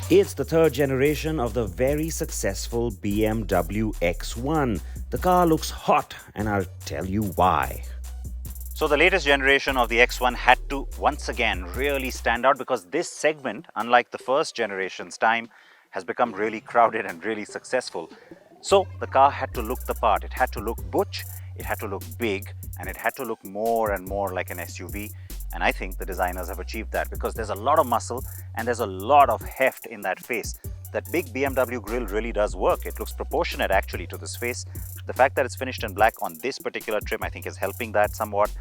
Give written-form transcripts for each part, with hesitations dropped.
It's the third generation of the very successful BMW X1. The car looks hot, and I'll tell you why. So the latest generation of the X1 had to once again really stand out because this segment, unlike the first generation's time, has become really crowded and really successful. So the car had to look the part. It had to look butch, it had to look big, and it had to look more and more like an SUV. And I think the designers have achieved that because there's a lot of muscle and there's a lot of heft in that face. That big BMW grille really does work. It looks proportionate actually to this face. The fact that it's finished in black on this particular trim I think is helping that somewhat.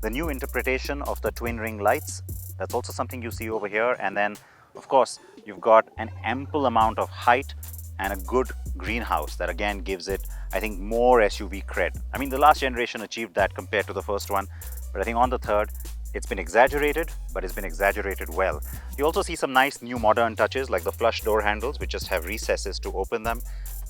The new interpretation of the twin ring lights, that's also something you see over here. And then of course you've got an ample amount of height and a good greenhouse that again gives it, I think, more SUV cred. I mean, the last generation achieved that compared to the first one, but I think on the third, it's been exaggerated, but it's been exaggerated well. You also see some nice new modern touches like the flush door handles, which just have recesses to open them.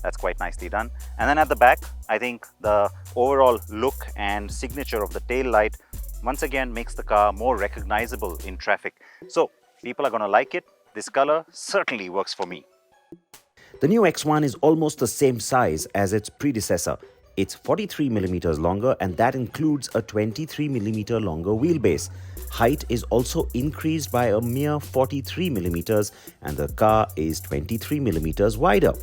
That's quite nicely done. And then at the back, I think the overall look and signature of the tail light once again makes the car more recognizable in traffic. So people are going to like it. This color certainly works for me. The new X1 is almost the same size as its predecessor. It's 43mm longer, and that includes a 23mm longer wheelbase. Height is also increased by a mere 43mm, and the car is 23mm wider.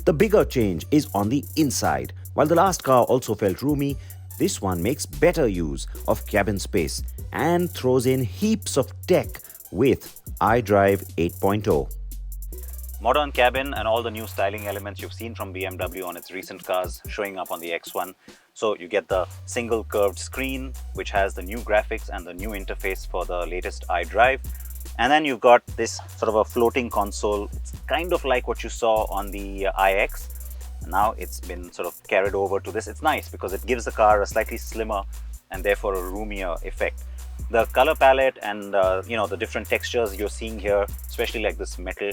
The bigger change is on the inside. While the last car also felt roomy, this one makes better use of cabin space and throws in heaps of tech with iDrive 8.0. Modern cabin and all the new styling elements you've seen from BMW on its recent cars showing up on the X1. So you get the single curved screen, which has the new graphics and the new interface for the latest iDrive. And then you've got this sort of a floating console. It's kind of like what you saw on the iX. Now it's been sort of carried over to this. It's nice because it gives the car a slightly slimmer and therefore a roomier effect. The color palette and the different textures you're seeing here, especially like this metal,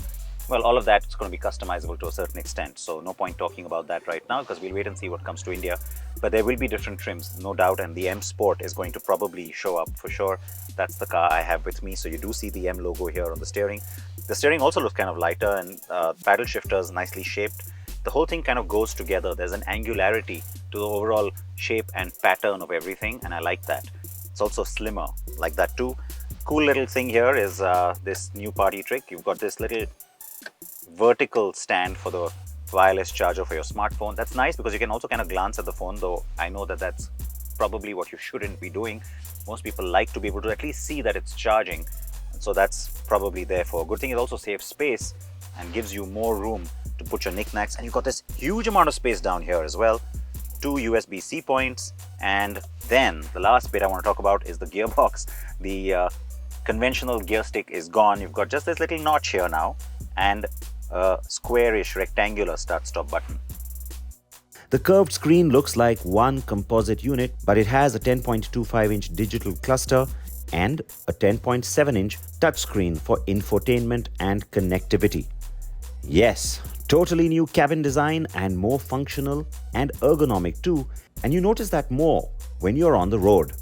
well, all of that is going to be customizable to a certain extent. So no point talking about that right now because we'll wait and see what comes to India. But there will be different trims, no doubt. And the M Sport is going to probably show up for sure. That's the car I have with me. So you do see the M logo here on the steering. The steering also looks kind of lighter and paddle shifters nicely shaped. The whole thing kind of goes together. There's an angularity to the overall shape and pattern of everything. And I like that. It's also slimmer like that too. Cool little thing here is this new party trick. You've got this little vertical stand for the wireless charger for your smartphone. That's nice because you can also kind of glance at the phone, though I know that that's probably what you shouldn't be doing. Most people like to be able to at least see that it's charging, so that's probably there for a good thing. It also saves space and gives you more room to put your knickknacks, and you've got this huge amount of space down here as well. 2 USB-C points, and then the last bit I want to talk about is the gearbox. The conventional gear stick is gone. You've got just this little notch here now and a squarish rectangular start-stop button. The curved screen looks like one composite unit, but it has a 10.25-inch digital cluster and a 10.7-inch touchscreen for infotainment and connectivity. Yes, totally new cabin design and more functional and ergonomic too, and you notice that more when you're on the road.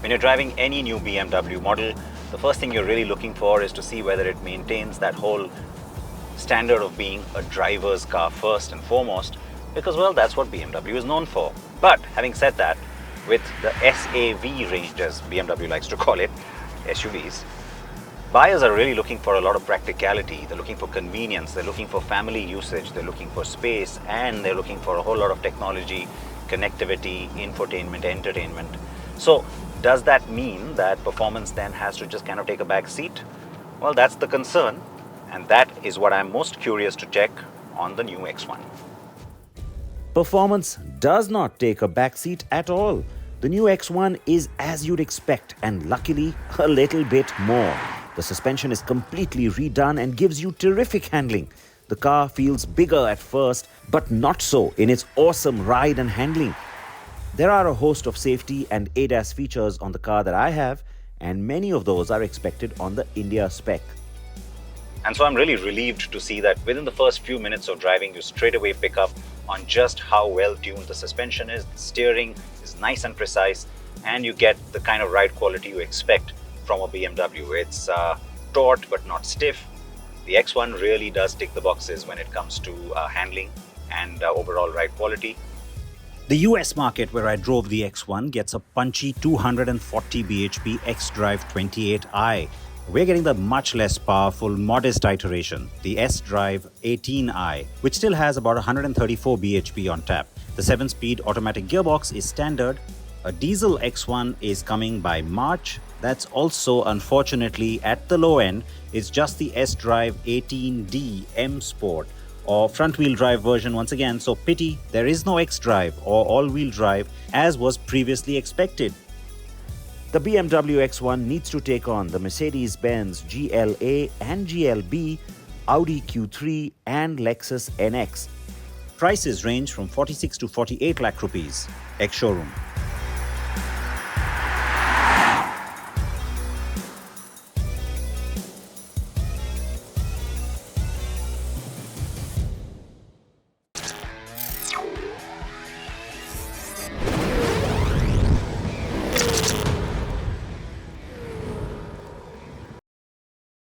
When you're driving any new BMW model, the first thing you're really looking for is to see whether it maintains that whole standard of being a driver's car first and foremost, because, well, that's what BMW is known for. But having said that, with the SAV range, as BMW likes to call it, SUVs, buyers are really looking for a lot of practicality. They're looking for convenience, they're looking for family usage, they're looking for space, and they're looking for a whole lot of technology, connectivity, infotainment, entertainment. So does that mean that performance then has to just kind of take a back seat? Well, that's the concern, and that is what I'm most curious to check on the new X1. Performance does not take a backseat at all. The new X1 is as you'd expect, and luckily a little bit more. The suspension is completely redone and gives you terrific handling. The car feels bigger at first, but not so in its awesome ride and handling. There are a host of safety and ADAS features on the car that I have, and many of those are expected on the India spec. And so I'm really relieved to see that within the first few minutes of driving, you straight away pick up on just how well tuned the suspension is. The steering is nice and precise, and you get the kind of ride quality you expect from a BMW. It's taut but not stiff. The X1 really does tick the boxes when it comes to handling and overall ride quality. The US market, where I drove the X1, gets a punchy 240 bhp xDrive 28i. We're getting the much less powerful, modest iteration, the S-Drive 18i, which still has about 134 bhp on tap. The 7-speed automatic gearbox is standard. A diesel X1 is coming by March. That's also, unfortunately, at the low end, is just the S-Drive 18D M Sport, or front-wheel drive version once again, so pity there is no xDrive or all-wheel drive as was previously expected. The BMW X1 needs to take on the Mercedes-Benz GLA and GLB, Audi Q3 and Lexus NX. Prices range from 46 to 48 lakh rupees, ex-showroom.